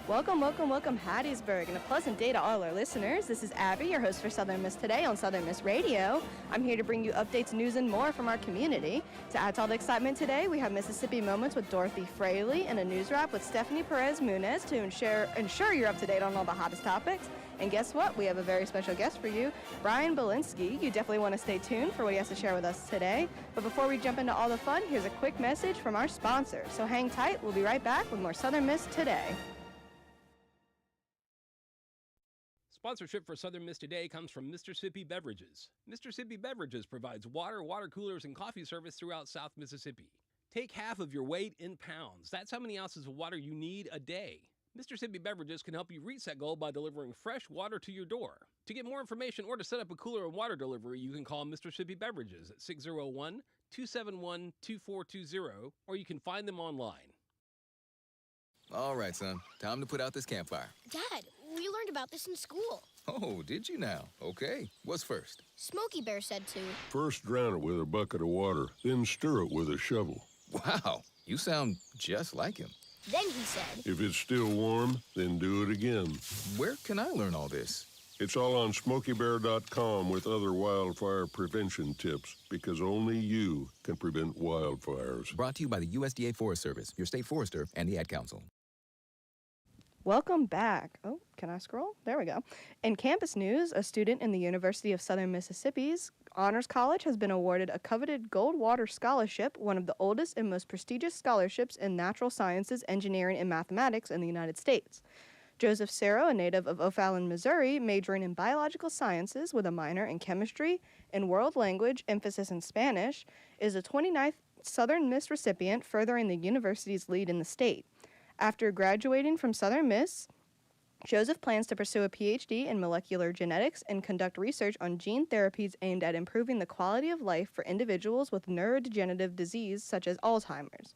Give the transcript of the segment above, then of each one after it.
Welcome, welcome, welcome, Hattiesburg, and a pleasant day to all our listeners. This is Abby, your host for Southern Miss Today on Southern Miss Radio. I'm here to bring you updates, news, and more from our community. To add to all the excitement today, we have Mississippi Moments with Dorothy Fraley and a news wrap with Stephanie Perez-Munez to ensure you're up to date on all the hottest topics. And guess what? We have a very special guest for you, Brian Belinsky. You definitely want to stay tuned for what he has to share with us today. But before we jump into all the fun, here's a quick message from our sponsor. So hang tight. We'll be right back with more Southern Miss Today. Sponsorship for Southern Miss Today comes from Mississippi Beverages. Mississippi Beverages provides water coolers, and coffee service throughout South Mississippi. Take half of your weight in pounds. That's how many ounces of water you need a day. Mississippi Beverages can help you reach that goal by delivering fresh water to your door. To get more information or to set up a cooler and water delivery, you can call Mississippi Beverages at 601-271-2420, or you can find them online. All right, son. Time to put out this campfire. Dad, we learned about this in school. Oh, did you now? Okay. What's first? Smokey Bear said to. First drown it with a bucket of water, then stir it with a shovel. Wow, you sound just like him. Then he said. If it's still warm, then do it again. Where can I learn all this? It's all on SmokeyBear.com with other wildfire prevention tips, because only you can prevent wildfires. Brought to you by the USDA Forest Service, your state forester, and the Ad Council. Welcome back. Oh, can I scroll? There we go. In campus news, a student in the University of Southern Mississippi's Honors College has been awarded a coveted Goldwater Scholarship, one of the oldest and most prestigious scholarships in natural sciences, engineering, and mathematics in the United States. Joseph Serro, a native of O'Fallon, Missouri, majoring in biological sciences with a minor in chemistry and world language, emphasis in Spanish, is the 29th Southern Miss recipient, furthering the university's lead in the state. After graduating from Southern Miss, Joseph plans to pursue a PhD in molecular genetics and conduct research on gene therapies aimed at improving the quality of life for individuals with neurodegenerative disease such as Alzheimer's.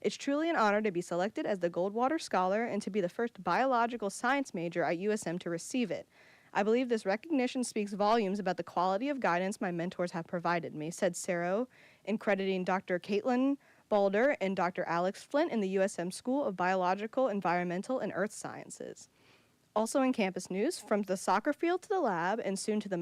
It's truly an honor to be selected as the Goldwater Scholar and to be the first biological science major at USM to receive it. I believe this recognition speaks volumes about the quality of guidance my mentors have provided me, said Serro, in crediting Dr. Caitlin Balder and Dr. Alex Flint in the USM School of Biological, Environmental, and Earth Sciences. Also in campus news, from the soccer field to the lab and soon to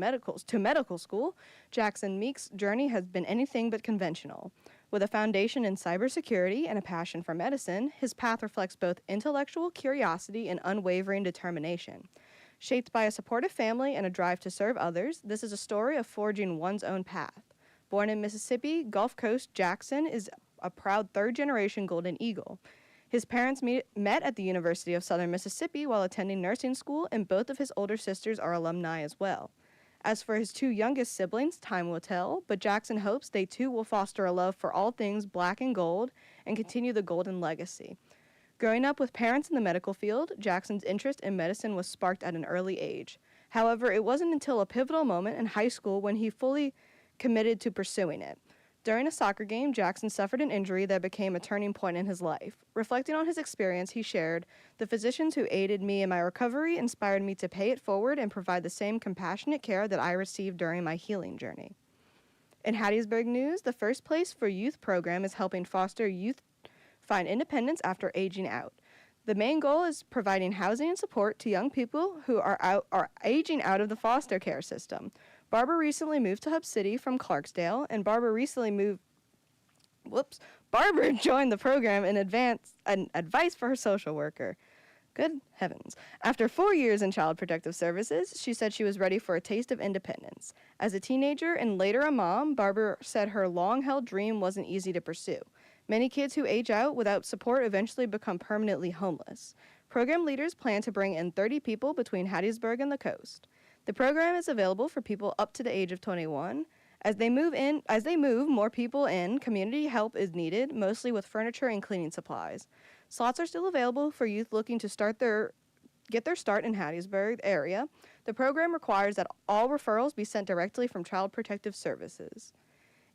medical school, Jackson Meek's journey has been anything but conventional. With a foundation in cybersecurity and a passion for medicine, his path reflects both intellectual curiosity and unwavering determination. Shaped by a supportive family and a drive to serve others, this is a story of forging one's own path. Born in Mississippi, Gulf Coast, Jackson is a proud third-generation Golden Eagle. His parents met at the University of Southern Mississippi while attending nursing school, and both of his older sisters are alumni as well. As for his two youngest siblings, time will tell, but Jackson hopes they too will foster a love for all things black and gold and continue the golden legacy. Growing up with parents in the medical field, Jackson's interest in medicine was sparked at an early age. However, it wasn't until a pivotal moment in high school when he fully committed to pursuing it. During a soccer game, Jackson suffered an injury that became a turning point in his life. Reflecting on his experience, he shared, "The physicians who aided me in my recovery inspired me to pay it forward and provide the same compassionate care that I received during my healing journey." In Hattiesburg news, the First Place for Youth program is helping foster youth find independence after aging out. The main goal is providing housing and support to young people who are aging out of the foster care system. Barbara recently moved to Hub City from Clarksdale, and Barbara joined the program in advice for her social worker. Good heavens. After 4 years in Child Protective Services, she said she was ready for a taste of independence. As a teenager and later a mom, Barbara said her long-held dream wasn't easy to pursue. Many kids who age out without support eventually become permanently homeless. Program leaders plan to bring in 30 people between Hattiesburg and the coast. The program is available for people up to the age of 21. As they move more people in, community help is needed, mostly with furniture and cleaning supplies. Slots are still available for youth looking to get their start in Hattiesburg area. The program requires that all referrals be sent directly from Child Protective Services.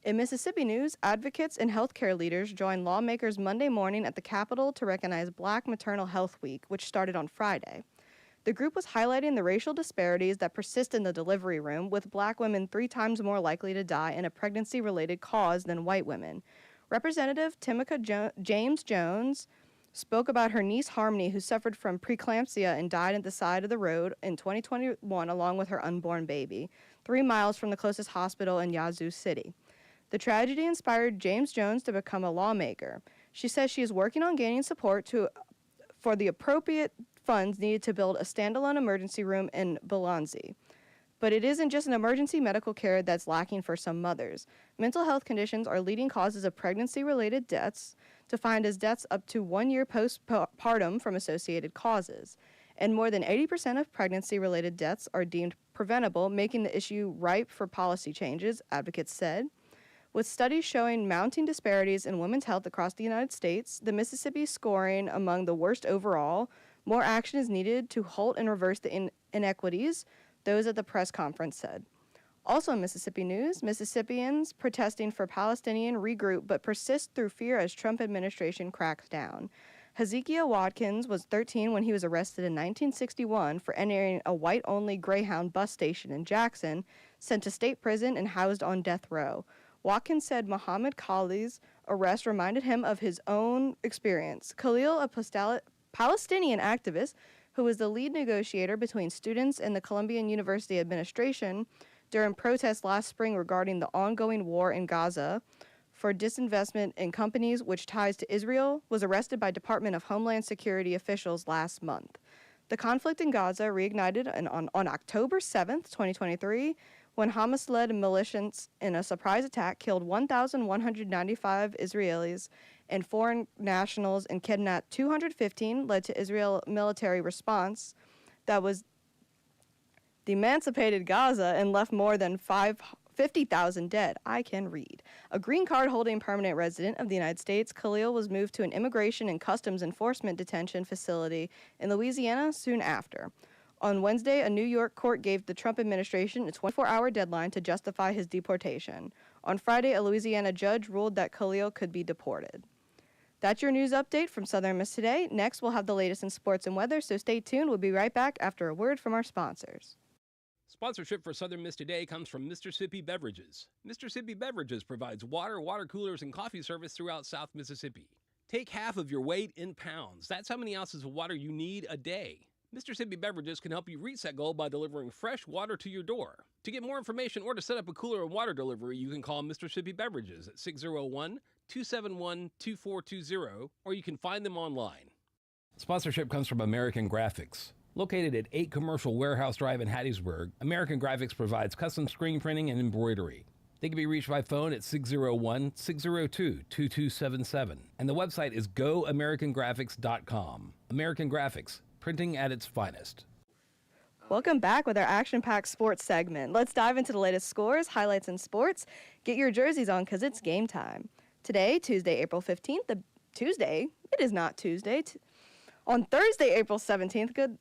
In Mississippi news, advocates and healthcare leaders joined lawmakers Monday morning at the Capitol to recognize Black Maternal Health Week, which started on Friday. The group was highlighting the racial disparities that persist in the delivery room, with Black women 3 times more likely to die in a pregnancy-related cause than white women. Representative Timika James Jones spoke about her niece Harmony, who suffered from preeclampsia and died at the side of the road in 2021 along with her unborn baby, 3 miles from the closest hospital in Yazoo City. The tragedy inspired James Jones to become a lawmaker. She says she is working on gaining support for the appropriate funds needed to build a standalone emergency room in Belanzi. But it isn't just an emergency medical care that's lacking for some mothers. Mental health conditions are leading causes of pregnancy-related deaths, defined as deaths up to 1 year postpartum from associated causes. And more than 80% of pregnancy-related deaths are deemed preventable, making the issue ripe for policy changes, advocates said. With studies showing mounting disparities in women's health across the United States, the Mississippi scoring among the worst overall, more action is needed to halt and reverse the inequities, those at the press conference said. Also in Mississippi news, Mississippians protesting for Palestinian regroup but persist through fear as Trump administration cracks down. Hezekiah Watkins was 13 when he was arrested in 1961 for entering a white-only Greyhound bus station in Jackson, sent to state prison and housed on death row. Watkins said Muhammad Khalil's arrest reminded him of his own experience. Khalil, a Palestinian activist who was the lead negotiator between students and the Columbian University administration during protests last spring regarding the ongoing war in Gaza for disinvestment in companies which ties to Israel, was arrested by Department of Homeland Security officials last month. The conflict in Gaza reignited on October 7th, 2023, when Hamas-led militias in a surprise attack killed 1,195 Israelis and foreign nationals and kidnapped 215, led to Israel military response that was emancipated Gaza and left more than 50,000 dead. I can read. A green card holding permanent resident of the United States, Khalil was moved to an immigration and customs enforcement detention facility in Louisiana soon after. On Wednesday, a New York court gave the Trump administration a 24-hour deadline to justify his deportation. On Friday, a Louisiana judge ruled that Khalil could be deported. That's your news update from Southern Miss Today. Next, we'll have the latest in sports and weather, so stay tuned. We'll be right back after a word from our sponsors. Sponsorship for Southern Miss Today comes from Mr. Sippy Beverages. Mr. Sippy Beverages provides water, water coolers, and coffee service throughout South Mississippi. Take half of your weight in pounds. That's how many ounces of water you need a day. Mr. Sippy Beverages can help you reach that goal by delivering fresh water to your door. To get more information or to set up a cooler and water delivery, you can call Mr. Sippy Beverages at 601-271-2420, or you can find them online. Sponsorship comes from American Graphics. Located at 8 Commercial Warehouse Drive in Hattiesburg, American Graphics provides custom screen printing and embroidery. They can be reached by phone at 601-602-2277, and the website is goamericangraphics.com. American Graphics, printing at its finest. Welcome back with our action-packed sports segment. Let's dive into the latest scores, highlights, and sports. Get your jerseys on because it's game time. Today, Tuesday, April 15th, it is not Tuesday. On Thursday, April 17th,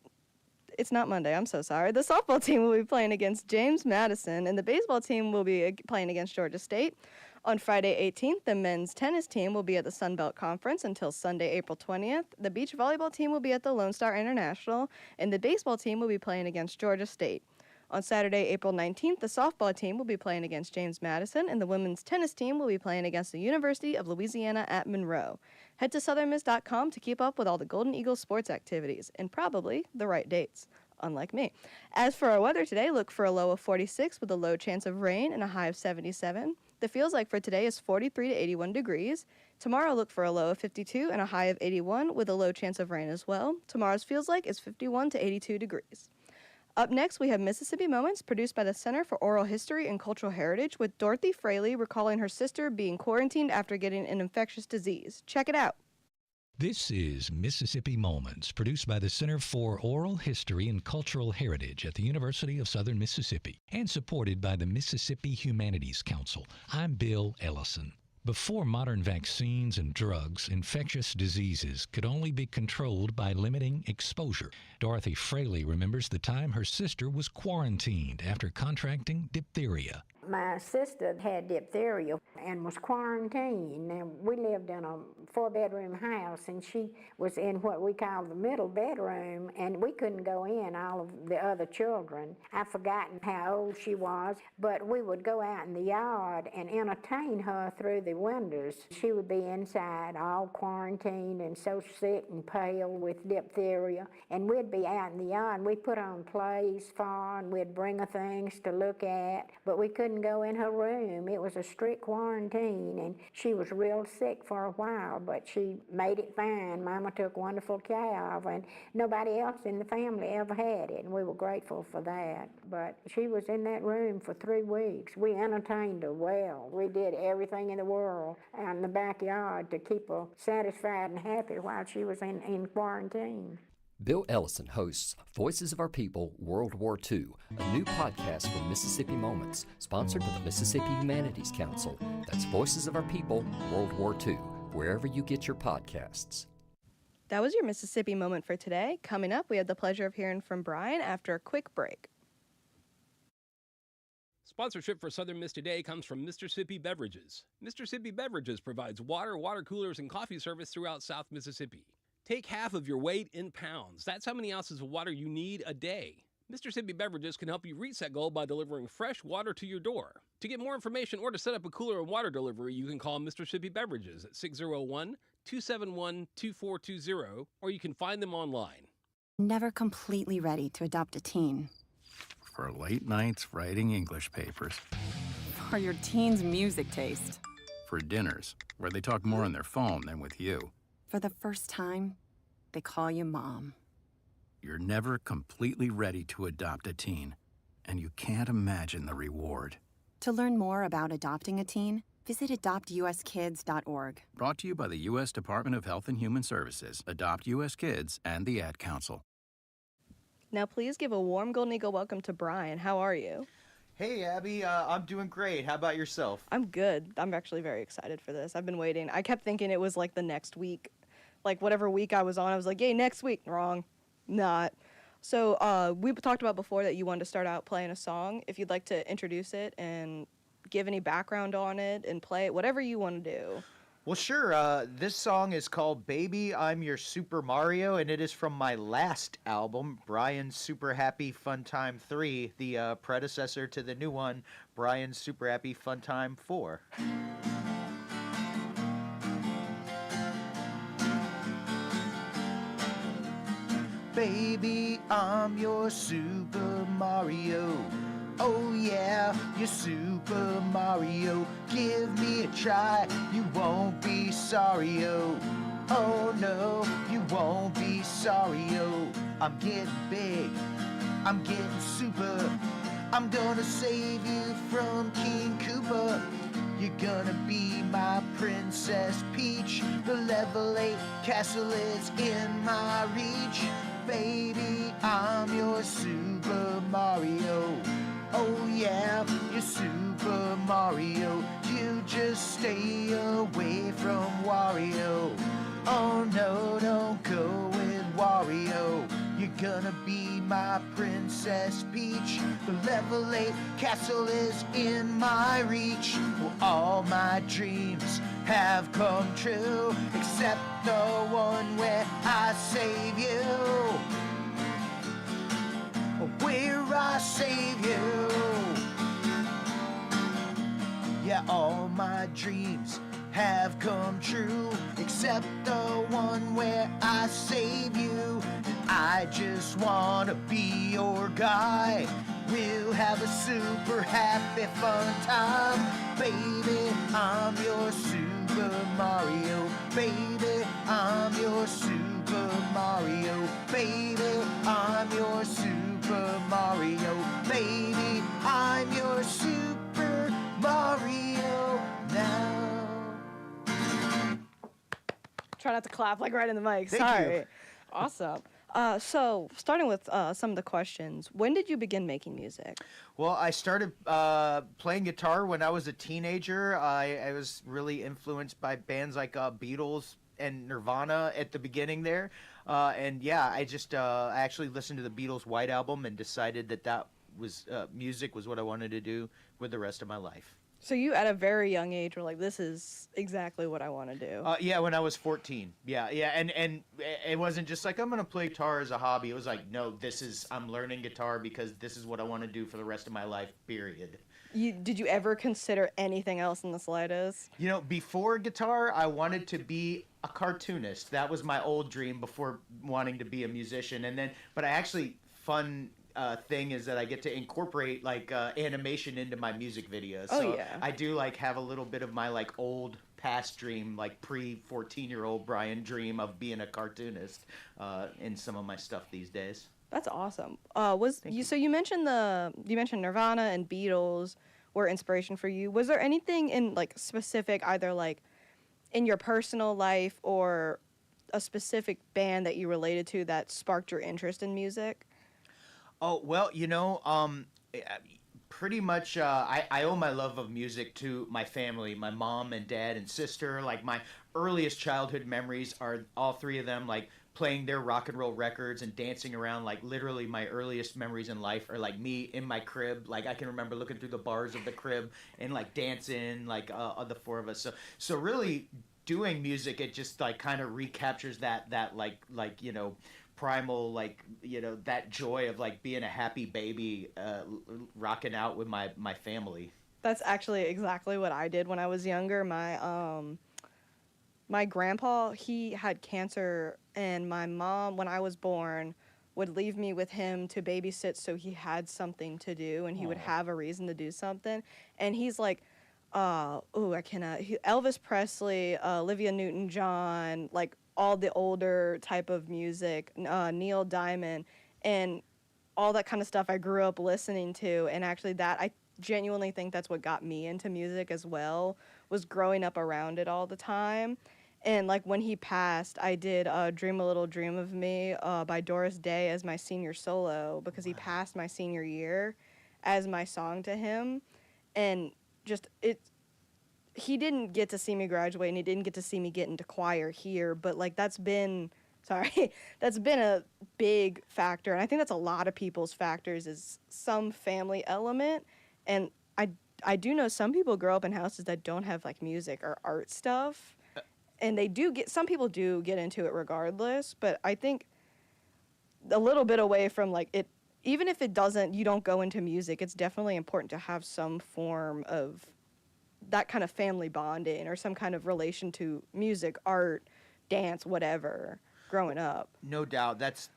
it's not Monday, I'm so sorry. The softball team will be playing against James Madison, and the baseball team will be playing against Georgia State. On Friday 18th, the men's tennis team will be at the Sun Belt Conference until Sunday, April 20th. The beach volleyball team will be at the Lone Star International, and the baseball team will be playing against Georgia State. On Saturday, April 19th, the softball team will be playing against James Madison, and the women's tennis team will be playing against the University of Louisiana at Monroe. Head to southernmiss.com to keep up with all the Golden Eagles sports activities, and probably the right dates, unlike me. As for our weather today, look for a low of 46 with a low chance of rain and a high of 77. The feels like for today is 43 to 81 degrees. Tomorrow, look for a low of 52 and a high of 81 with a low chance of rain as well. Tomorrow's feels like is 51 to 82 degrees. Up next, we have Mississippi Moments, produced by the Center for Oral History and Cultural Heritage, with Dorothy Fraley recalling her sister being quarantined after getting an infectious disease. Check it out. This is Mississippi Moments, produced by the Center for Oral History and Cultural Heritage at the University of Southern Mississippi and supported by the Mississippi Humanities Council. I'm Bill Ellison. Before modern vaccines and drugs, infectious diseases could only be controlled by limiting exposure. Dorothy Fraley remembers the time her sister was quarantined after contracting diphtheria. My sister had diphtheria and was quarantined. And we lived in a 4-bedroom house, and she was in what we call the middle bedroom, and we couldn't go in, all of the other children. I've forgotten how old she was, but we would go out in the yard and entertain her through the windows. She would be inside, all quarantined and so sick and pale with diphtheria, and we'd be out in the yard, and we'd put on plays for her, and we'd bring her things to look at, but we couldn't go in her room. It was a strict quarantine, and she was real sick for a while, but she made it fine. Mama took wonderful care of her, and nobody else in the family ever had it, and we were grateful for that. But she was in that room for 3 weeks. We entertained her well. We did everything in the world out in the backyard to keep her satisfied and happy while she was in quarantine. Bill Ellison hosts Voices of Our People World War II, a new podcast from Mississippi Moments, sponsored by the Mississippi Humanities Council. That's Voices of Our People World War II, wherever you get your podcasts. That was your Mississippi moment for today. Coming up, we had the pleasure of hearing from Brian after a quick break. Sponsorship for Southern Miss Today comes from Mississippi Beverages. Mississippi Beverages provides water, water coolers, and coffee service throughout South Mississippi. Take half of your weight in pounds. That's how many ounces of water you need a day. Mississippi Beverages can help you reach that goal by delivering fresh water to your door. To get more information or to set up a cooler and water delivery, you can call Mississippi Beverages at 601-271-2420, or you can find them online. Never completely ready to adopt a teen. For late nights writing English papers. For your teen's music taste. For dinners, where they talk more on their phone than with you. For the first time, they call you Mom. You're never completely ready to adopt a teen, and you can't imagine the reward. To learn more about adopting a teen, visit adoptuskids.org. Brought to you by the U.S. Department of Health and Human Services, Adopt U.S. Kids, and the Ad Council. Now please give a warm Golden Eagle welcome to Brian. How are you? Hey, Abby, I'm doing great. How about yourself? I'm good. I'm actually very excited for this. I've been waiting. I kept thinking it was like the next week. Like whatever week I was on, I was like, yay, next week. Wrong. Not. So we talked about before that you wanted to start out playing a song. If you'd like to introduce it and give any background on it and play it, whatever you want to do. Well, sure. This song is called Baby, I'm Your Super Mario, and it is from my last album, Brian's Super Happy Fun Time 3, the predecessor to the new one, Brian's Super Happy Fun Time 4. Baby, I'm your Super Mario. Oh yeah, you're Super Mario. Give me a try, you won't be sorry, oh. Oh no, you won't be sorry, oh. I'm getting big, I'm getting super. I'm gonna save you from King Koopa. You're gonna be my Princess Peach. The level 8 castle is in my reach. Baby, I'm your Super Mario. Oh yeah, you're Super Mario. You just stay away from Wario. Oh no, don't go with Wario. You're gonna be my Princess Peach. The level 8 castle is in my reach. Well, all my dreams have come true, except the one where I save you. Where I save you. Yeah, all my dreams have come true, except the one where I save you. And I just wanna be your guy. We'll have a super happy fun time. Baby, I'm your Super Mario. Baby, I'm your Super Mario. Baby, I'm your Super Mario. Baby, I'm your Super Mario now. Try not to clap like right in the mic. Thank Sorry. you. Awesome. So starting with some of the questions, when did you begin making music? Well, I started playing guitar when I was a teenager. I was really influenced by bands like Beatles and Nirvana at the beginning there. And yeah, I just I actually listened to the Beatles' White Album and decided that music was what I wanted to do with the rest of my life. So you, at a very young age, were like, this is exactly what I want to do. Yeah, when I was 14. Yeah, and it wasn't just like I'm gonna play guitar as a hobby. It was like, no, I'm learning guitar because this is what I want to do for the rest of my life. Period. Did you ever consider anything else in the slightest? You know, before guitar, I wanted to be a cartoonist. That was my old dream before wanting to be a musician. But I actually thing is that I get to incorporate like animation into my music videos. So yeah. I do like have a little bit of my like old past dream, like pre-14-year-old Brian dream of being a cartoonist in some of my stuff these days. That's awesome. So you mentioned Nirvana and Beatles were inspiration for you. Was there anything in like specific, either like in your personal life or a specific band that you related to that sparked your interest in music? Oh, well, pretty much I owe my love of music to my family, my mom and dad and sister. Like my earliest childhood memories are all three of them like playing their rock and roll records and dancing around. Like literally my earliest memories in life are like me in my crib. Like I can remember looking through the bars of the crib and like dancing like the four of us. So really doing music, it just like kind of recaptures that primal, like, that joy of like being a happy baby rocking out with my family. That's actually exactly what I did when I was younger. My grandpa, he had cancer, and my mom, when I was born, would leave me with him to babysit so he had something to do and he would have a reason to do something. And he's like, Elvis Presley, Olivia Newton-John, like all the older type of music, Neil Diamond, and all that kind of stuff I grew up listening to. And actually I genuinely think that's what got me into music as well, was growing up around it all the time. And like when he passed, I did Dream a Little Dream of Me by Doris Day as my senior solo, because he passed my senior year as my song to him. And just he didn't get to see me graduate, and he didn't get to see me get into choir here, but like that's been a big factor. And I think that's a lot of people's factors, is some family element. And I do know some people grow up in houses that don't have like music or art stuff, and some people do get into it regardless. But I think a little bit away from like it, even if you don't go into music, it's definitely important to have some form of that kind of family bonding or some kind of relation to music, art, dance, whatever, growing up. No doubt. That's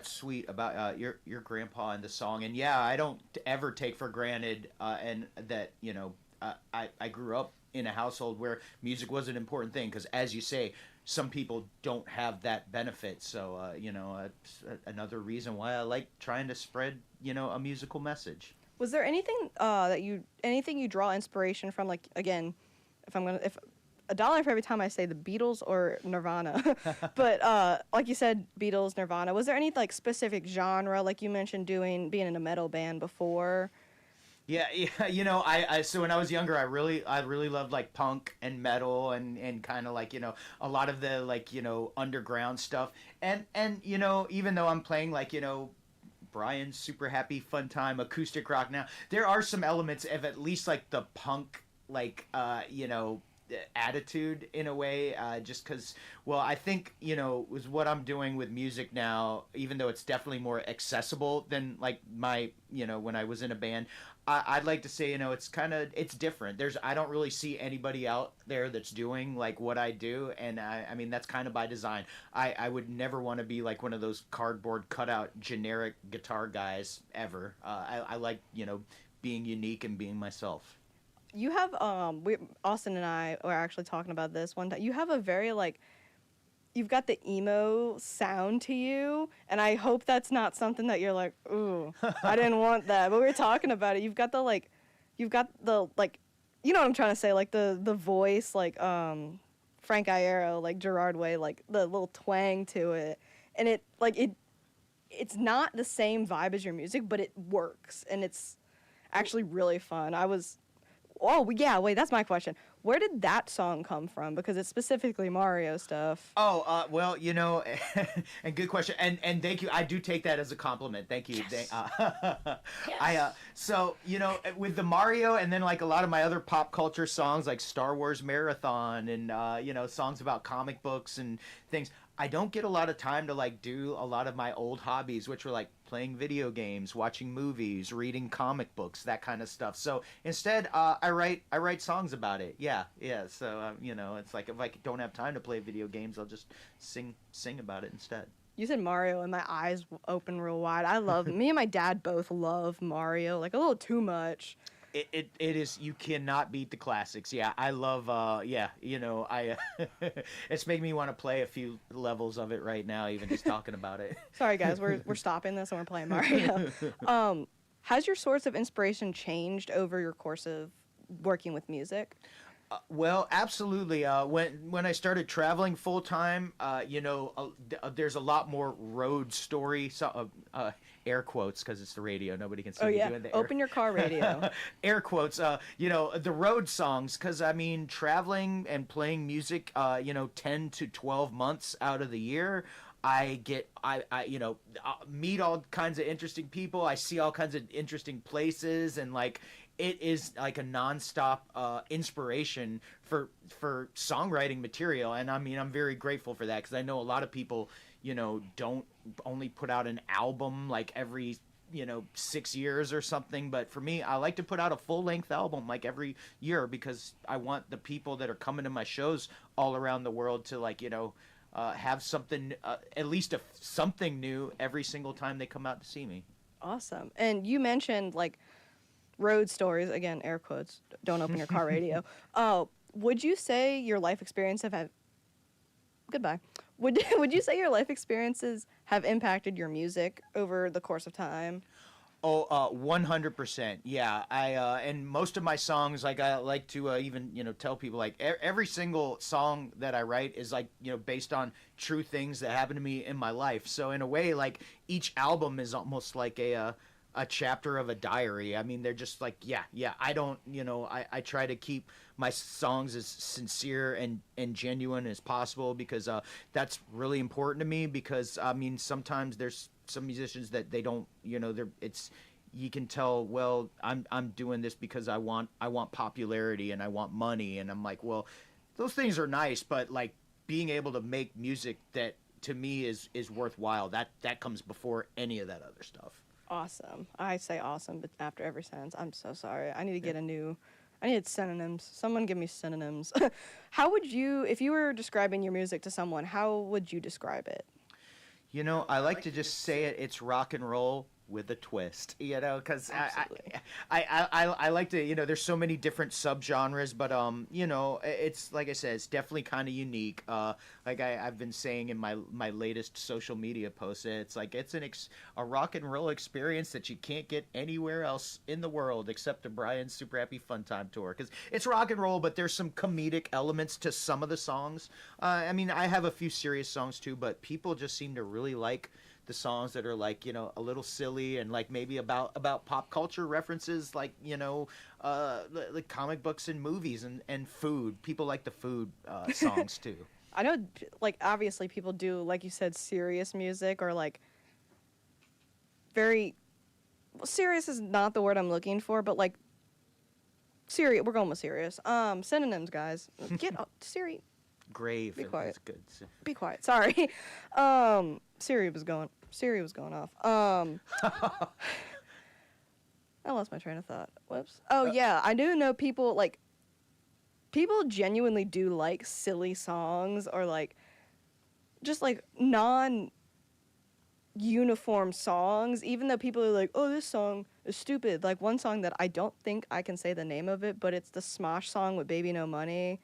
sweet about your grandpa and the song. And yeah, I don't ever take for granted and that, I grew up in a household where music was an important thing, because as you say, some people don't have that benefit. So, it's another reason why I like trying to spread, a musical message. Was there anything anything you draw inspiration from? Like, again, if $1 for every time I say the Beatles or Nirvana, but like you said, Beatles, Nirvana. Was there any like specific genre, like you mentioned being in a metal band before? Yeah, so when I was younger, I really loved like punk and metal and kind of like, a lot of the like, underground stuff. And even though I'm playing like, Brian's Super Happy Fun Time acoustic rock now, there are some elements of at least like the punk, like, attitude in a way, just because, well, I think, was what I'm doing with music now, even though it's definitely more accessible than like my, when I was in a band, I'd like to say, it's different. I don't really see anybody out there that's doing like what I do. And I mean, that's kind of by design. I would never want to be like one of those cardboard cutout generic guitar guys ever. I like, being unique and being myself. You have, Austin and I were actually talking about this one time. You have a very like, you've got the emo sound to you, and I hope that's not something that you're like, ooh, I didn't want that. But we were talking about it. You've got the you know what I'm trying to say, like the voice, like Frank Iero, like Gerard Way, like the little twang to it, and it's not the same vibe as your music, but it works, and it's actually really fun. That's my question. Where did that song come from? Because it's specifically Mario stuff. Oh, well, you know, and good question. And thank you. I do take that as a compliment. Thank you. Yes. So, you know, with the Mario and then like a lot of my other pop culture songs like Star Wars Marathon and, you know, songs about comic books and things, I don't get a lot of time to like do a lot of my old hobbies, which were like playing video games, watching movies, reading comic books, that kind of stuff. So instead, I write songs about it. Yeah. So you know, it's like if I don't have time to play video games, I'll just sing about it instead. You said Mario, and my eyes open real wide. I love me and my dad both love Mario, like a little too much. It is, you cannot beat the classics. Yeah, I love you know, it's making me want to play a few levels of it right now, even just talking about it. Sorry guys, we're stopping this and we're playing Mario. Has your source of inspiration changed over your course of working with music? Well, absolutely. When I started traveling full time, you know, there's a lot more road story. So, air quotes because it's the radio. Nobody can see me doing the air. Open your car radio. Air quotes. You know, the road songs, because I mean, traveling and playing music, you know, 10 to 12 months out of the year. I you know, meet all kinds of interesting people. I see all kinds of interesting places, and like, it is like a nonstop inspiration for songwriting material. And I mean, I'm very grateful for that, because I know a lot of people, you know, don't only put out an album like every, you know, 6 years or something. But for me, I like to put out a full-length album like every year, because I want the people that are coming to my shows all around the world to, like, you know, have something, at least something new every single time they come out to see me. Awesome. And you mentioned like road stories, again, air quotes, don't open your car radio. Would you say your life experiences have goodbye. Would you say your life experiences have impacted your music over the course of time? Oh, 100%. Yeah. And most of my songs, like, I like to even, you know, tell people, like, every single song that I write is, like, you know, based on true things that happened to me in my life. So in a way, like, each album is almost like a chapter of a diary. I mean, they're just like, yeah. I don't, you know, I try to keep my songs as sincere and genuine as possible, because that's really important to me, because, I mean, sometimes there's some musicians that they don't, you know, you can tell, well, I'm doing this because I want popularity and I want money, and I'm like, well, those things are nice, but like being able to make music that to me is worthwhile, that comes before any of that other stuff. Awesome. I say awesome, but after every sentence, I'm so sorry. I need to get I need synonyms. Someone give me synonyms. How would you, if you were describing your music to someone, how would you describe it? You know, I like to just say it's rock and roll with a twist, you know, because I like to, you know, there's so many different subgenres, but, you know, it's, like I said, it's definitely kind of unique. Like I've been saying in my latest social media post, it's like, it's a rock and roll experience that you can't get anywhere else in the world except the Brian's Super Happy Fun Time Tour, because it's rock and roll, but there's some comedic elements to some of the songs. I mean, I have a few serious songs too, but people just seem to really like the songs that are, like, you know, a little silly and like maybe about pop culture references, like, you know, like comic books and movies and food. People like the food songs too. I know, like, obviously people do, like you said, serious music, or like very serious is not the word I'm looking for, but like serious. We're going with serious. Synonyms, guys. Get Siri. Grave. Be quiet. That's good. Be quiet. Sorry. Siri was going off. I lost my train of thought. Whoops. Oh, yeah. I do know people genuinely do like silly songs, or like just like non-uniform songs, even though people are like, oh, this song is stupid. Like one song that I don't think I can say the name of it, but it's the Smosh song with Baby No Money.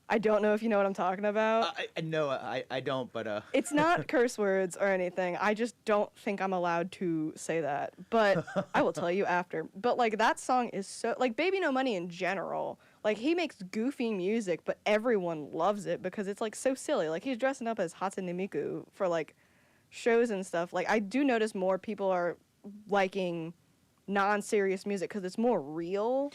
I don't know if you know what I'm talking about. No, I don't, but... It's not curse words or anything. I just don't think I'm allowed to say that. But I will tell you after. But, like, that song is so... Like, Baby No Money in general, like, he makes goofy music, but everyone loves it because it's, like, so silly. Like, he's dressing up as Hatsune Miku for, like, shows and stuff. Like, I do notice more people are liking non-serious music because it's more real.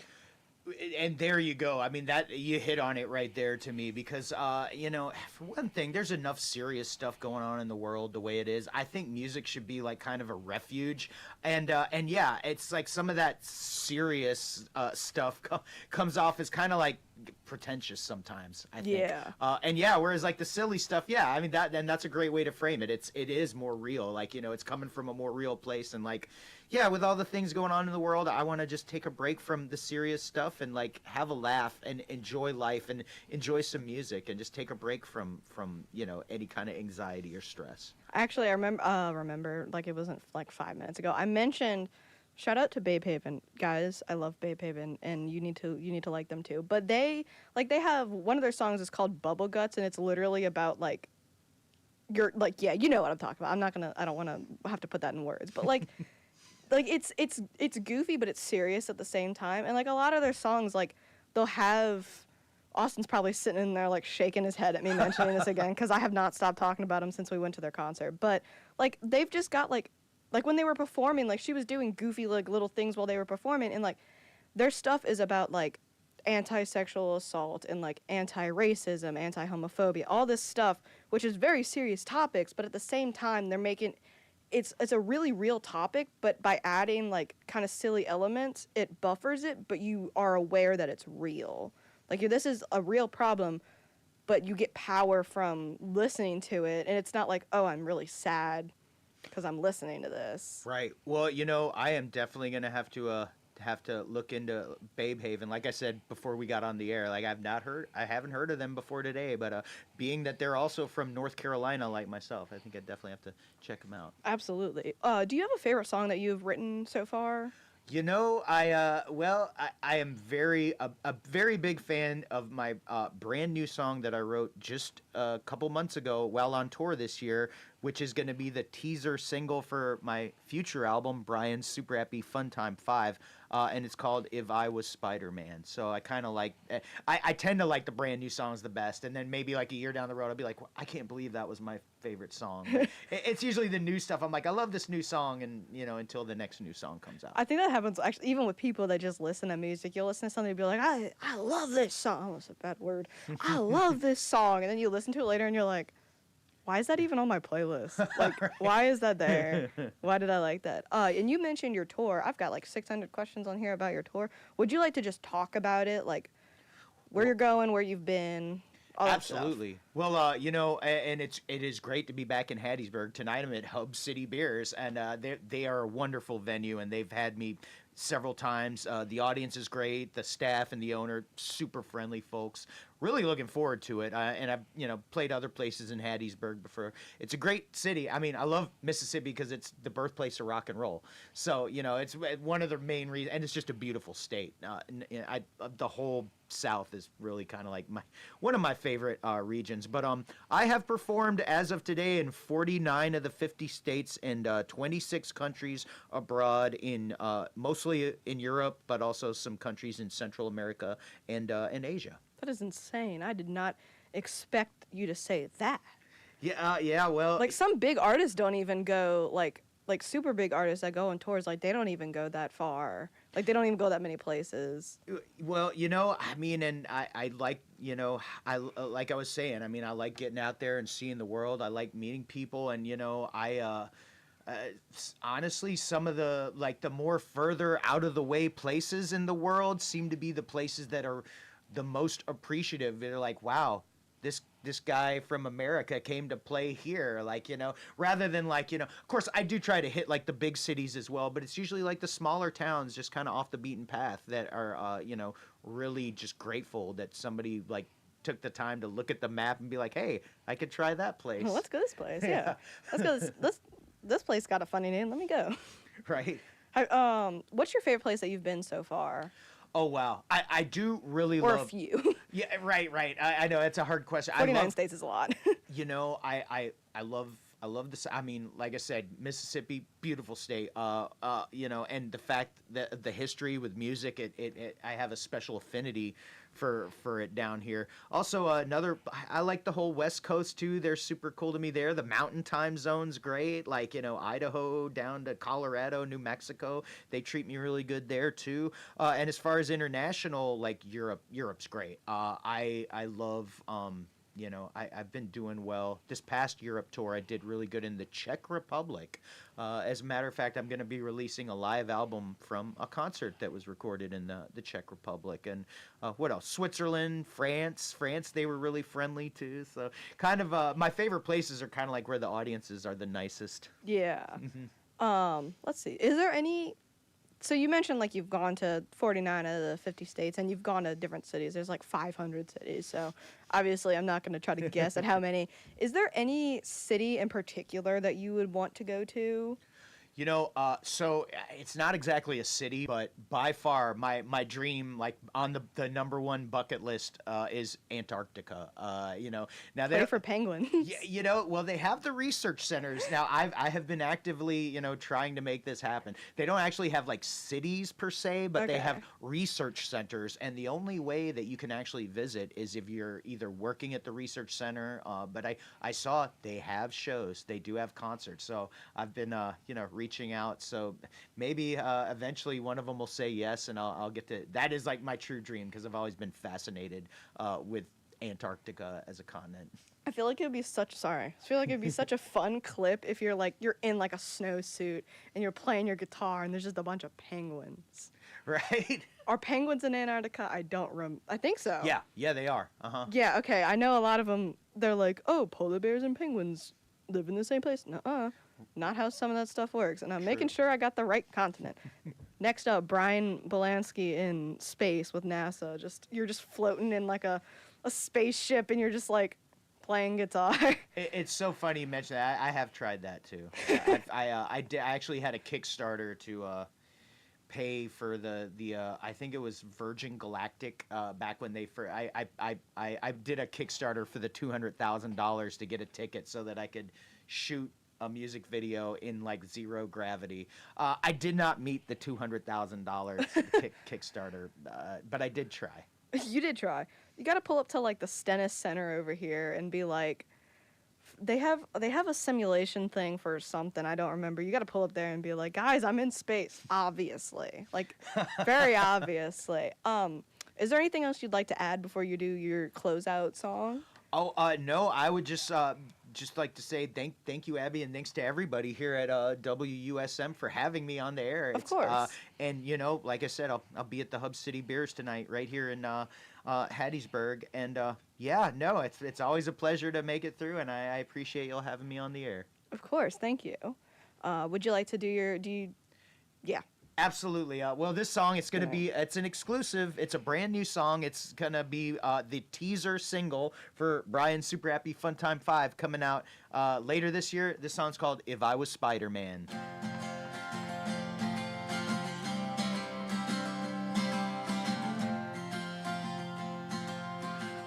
And there you go. I mean, that you hit on it right there to me because, you know, for one thing, there's enough serious stuff going on in the world the way it is. I think music should be like kind of a refuge, and yeah, it's like some of that serious stuff comes off as kind of like pretentious sometimes, I think. Yeah. And yeah, whereas like the silly stuff, yeah, I mean that's a great way to frame it. It is more real, like, you know, it's coming from a more real place, and like, yeah, with all the things going on in the world, I want to just take a break from the serious stuff and like have a laugh and enjoy life and enjoy some music and just take a break from you know, any kind of anxiety or stress. Actually, I remember like it wasn't like 5 minutes ago. I mentioned, shout out to Babe Haven, guys. I love Babe Haven, and you need to like them too. But they have one of their songs is called Bubble Guts, and it's literally about like you're like, yeah, you know what I'm talking about. I don't want to have to put that in words, but like. Like it's goofy, but it's serious at the same time. And like a lot of their songs, like they'll have Austin's probably sitting in there like shaking his head at me mentioning this again because I have not stopped talking about him since we went to their concert. But like they've just got like when they were performing, like she was doing goofy like little things while they were performing, and like their stuff is about like anti-sexual assault and like anti-racism, anti-homophobia, all this stuff, which is very serious topics. But at the same time, they're making it's a really real topic, but by adding like kind of silly elements, it buffers it, but you are aware that it's real. Like this is a real problem, but you get power from listening to it, and it's not like, oh, I'm really sad because I'm listening to this. Right. Well, you know, I am definitely gonna have to look into Babe Haven. Like I said before we got on the air, like I haven't heard of them before today, but being that they're also from North Carolina like myself, I think I definitely have to check them out. Absolutely. Do you have a favorite song that you've written so far? You know, I am a very big fan of my brand new song that I wrote just a couple months ago while on tour this year, which is going to be the teaser single for my future album, Brian's Super Happy Fun Time 5, and it's called If I Was Spider-Man. So I kind of like, I tend to like the brand new songs the best, and then maybe like a year down the road, I'll be like, well, I can't believe that was my favorite song. It's usually the new stuff. I'm like, I love this new song, and you know, until the next new song comes out. I think that happens actually even with people that just listen to music. You'll listen to something and be like, I love this song. That's a bad word. I love this song, and then you listen to it later and you're like, why is that even on my playlist? Like, why is that there? Why did I like that? And you mentioned your tour. I've got like 600 questions on here about your tour. Would you like to just talk about it, like where you're going, where you've been? Absolutely. Well, you know, and it is great to be back in Hattiesburg. Tonight I'm at Hub City Beers, and they are a wonderful venue, and they've had me several times. The audience is great. The staff and the owner, super friendly folks. Really looking forward to it. And I've, you know, played other places in Hattiesburg before. It's a great city. I mean, I love Mississippi because it's the birthplace of rock and roll. So, you know, it's one of the main reasons, and it's just a beautiful state. The whole South is really kind of like one of my favorite regions. But I have performed as of today in 49 of the 50 states and 26 countries abroad, in mostly in Europe, but also some countries in Central America and in Asia. That is insane. I did not expect you to say that. Yeah, well, like some big artists don't even go like super big artists that go on tours, like they don't even go that far. Like they don't even go that many places. Well, you know, I mean, and I like, you know, like I was saying, I mean, I like getting out there and seeing the world. I like meeting people, and you know, honestly, some of the more further out of the way places in the world seem to be the places that are the most appreciative. They're like, wow, this guy from America came to play here, like, you know, rather than like, you know, of course I do try to hit like the big cities as well, but it's usually like the smaller towns just kind of off the beaten path that are, you know, really just grateful that somebody like took the time to look at the map and be like, hey, I could try that place. Well, let's go this place. Yeah. Let's go this place got a funny name. Let me go. Right. What's your favorite place that you've been so far? Oh, wow. I do really love... Or a few. Yeah, right. I know, it's a hard question. 49 states is a lot. You know, I love I love this. I mean, like I said, Mississippi, beautiful state. You know, and the fact that the history with music, I have a special affinity for it down here. Also, I like the whole West Coast too. They're super cool to me there. The mountain time zone's great. Like, you know, Idaho down to Colorado, New Mexico, they treat me really good there too. And as far as international, like Europe's great. I love. You know, I've been doing well. This past Europe tour, I did really good in the Czech Republic. As a matter of fact, I'm going to be releasing a live album from a concert that was recorded in the Czech Republic. And what else? Switzerland, France, they were really friendly too. So kind of my favorite places are kind of like where the audiences are the nicest. Yeah. Let's see. Is there any... So you mentioned like you've gone to 49 out of the 50 states and you've gone to different cities. There's like 500 cities. So obviously I'm not going to try to guess at how many. Is there any city in particular that you would want to go to? You know, so it's not exactly a city, but by far my dream, like on the number one bucket list, is Antarctica. You know, now Play for penguins. Yeah, you know, well, they have the research centers now. I have been actively, you know, trying to make this happen. They don't actually have like cities per se, but they have research centers, and the only way that you can actually visit is if you're either working at the research center. But I saw they have shows, they do have concerts, so I've been, you know, reaching out, so maybe eventually one of them will say yes, and I'll get to. That is like my true dream because I've always been fascinated with Antarctica as a continent. I feel like it'd be such a fun clip if you're in like a snowsuit and you're playing your guitar and there's just a bunch of penguins. Right? Are penguins in Antarctica? I think so. Yeah, they are. Yeah, okay. I know a lot of them. They're like, oh, polar bears and penguins live in the same place. Nuh-uh. Not how some of that stuff works. And I'm making sure I got the right continent. Next up, Brian Belansky in space with NASA. You're just floating in like a spaceship and you're just like playing guitar. It's so funny you mention that. I have tried that too. I actually had a Kickstarter to pay for the I think it was Virgin Galactic back when they I did a Kickstarter for the $200,000 to get a ticket so that I could shoot a music video in like zero gravity. I did not meet the $200,000 Kickstarter, but I did try. You did try. You got to pull up to like the Stennis Center over here and be like, they have a simulation thing for something. I don't remember. You got to pull up there and be like, guys, I'm in space. Obviously, like very obviously. Is there anything else you'd like to add before you do your closeout song? Oh, no, I would just like to say thank you, Abby, and thanks to everybody here at WUSM for having me on the air. Of course. And, you know, like I said, I'll be at the Hub City Beers tonight right here in Hattiesburg. And, yeah, no, it's always a pleasure to make it through, and I appreciate y'all having me on the air. Of course. Thank you. Would you like to Yeah. Absolutely. Well, this song, it's an exclusive. It's a brand new song. It's going to be the teaser single for Brian's Super Happy Fun Time 5 coming out later this year. This song's called If I Was Spider-Man.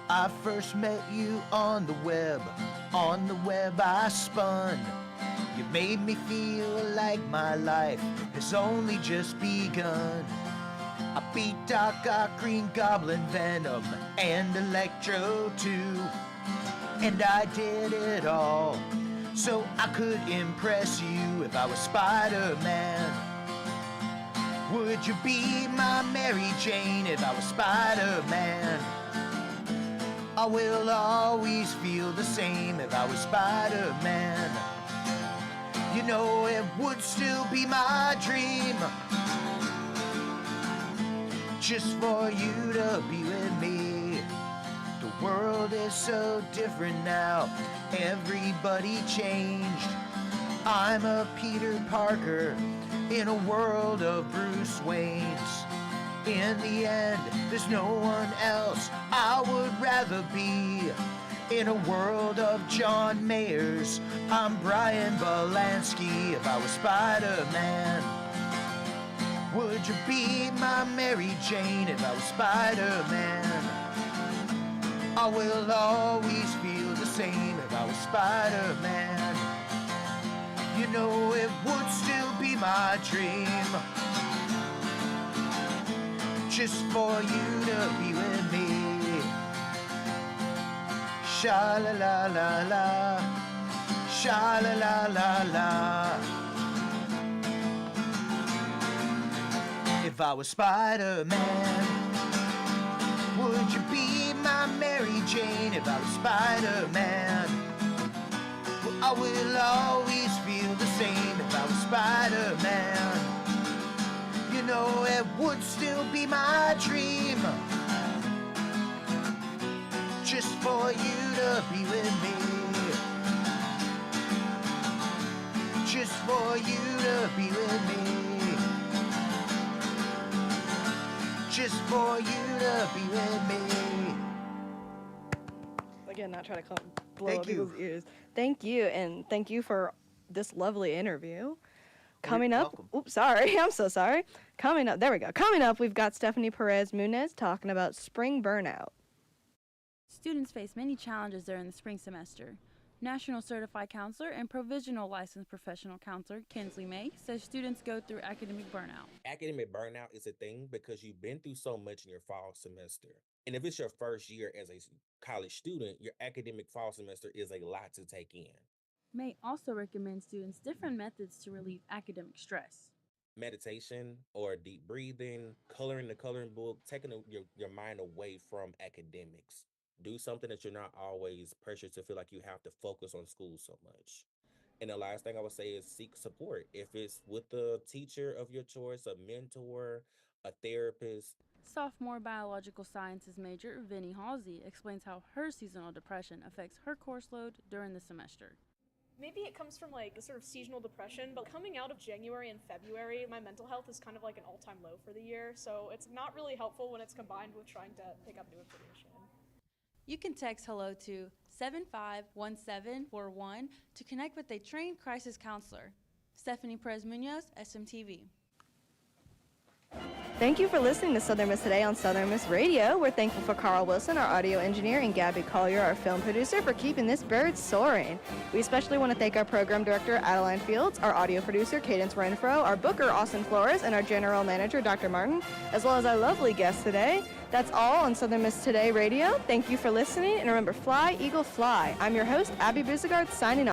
I first met you on the web. On the web I spun. You made me feel like my life has only just begun. I beat Doc Ock, Green Goblin, Venom, and Electro too. And I did it all so I could impress you. If I was Spider-Man, would you be my Mary Jane? If I was Spider-Man, I will always feel the same. If I was Spider-Man, you know it would still be my dream just for you to be with me. The world is so different now, everybody changed. I'm a Peter Parker in a world of Bruce Waynes. In the end, there's no one else I would rather be. In a world of John Mayers, I'm Brian Belansky. If I was Spider-Man, would you be my Mary Jane? If I was Spider-Man, I will always feel the same. If I was Spider-Man, You know it would still be my dream just for you to be with me. Sha la la la la, sha la la la la. If I was Spider-Man, would you be my Mary Jane? If I was Spider-Man, well, I will always feel the same. If I was Spider-Man, you know it would still be my dream just for you to be with me, just for you to be with me, just for you to be with me. Again, not trying to blow Thank up you. people's ears. Thank you, and thank you for this lovely interview. Coming up, welcome. oops, sorry, I'm so sorry. Coming up, there we go. Coming up, we've got Stephanie Perez Munez talking about spring burnout. Students face many challenges during the spring semester. National Certified Counselor and Provisional Licensed Professional Counselor Kinsley May says students go through academic burnout. Academic burnout is a thing because you've been through so much in your fall semester. And if it's your first year as a college student, your academic fall semester is a lot to take in. May also recommends students different methods to relieve academic stress. Meditation or deep breathing, coloring the coloring book, taking your mind away from academics. Do something that you're not always pressured to feel like you have to focus on school so much. And the last thing I would say is seek support. If it's with the teacher of your choice, a mentor, a therapist. Sophomore biological sciences major Vinnie Halsey explains how her seasonal depression affects her course load during the semester. Maybe it comes from like a sort of seasonal depression, but coming out of January and February, my mental health is kind of like an all-time low for the year, so it's not really helpful when it's combined with trying to pick up new information. You can text HELLO to 751741 to connect with a trained crisis counselor. Stephanie Perez Munoz, SMTV. Thank you for listening to Southern Miss Today on Southern Miss Radio. We're thankful for Carl Wilson, our audio engineer, and Gabby Collier, our film producer, for keeping this bird soaring. We especially want to thank our program director, Adeline Fields, our audio producer, Cadence Renfro, our booker, Austin Flores, and our general manager, Dr. Martin, as well as our lovely guest today. That's all on Southern Miss Today Radio. Thank you for listening, and remember, fly, eagle, fly. I'm your host, Abby Busegard, signing off.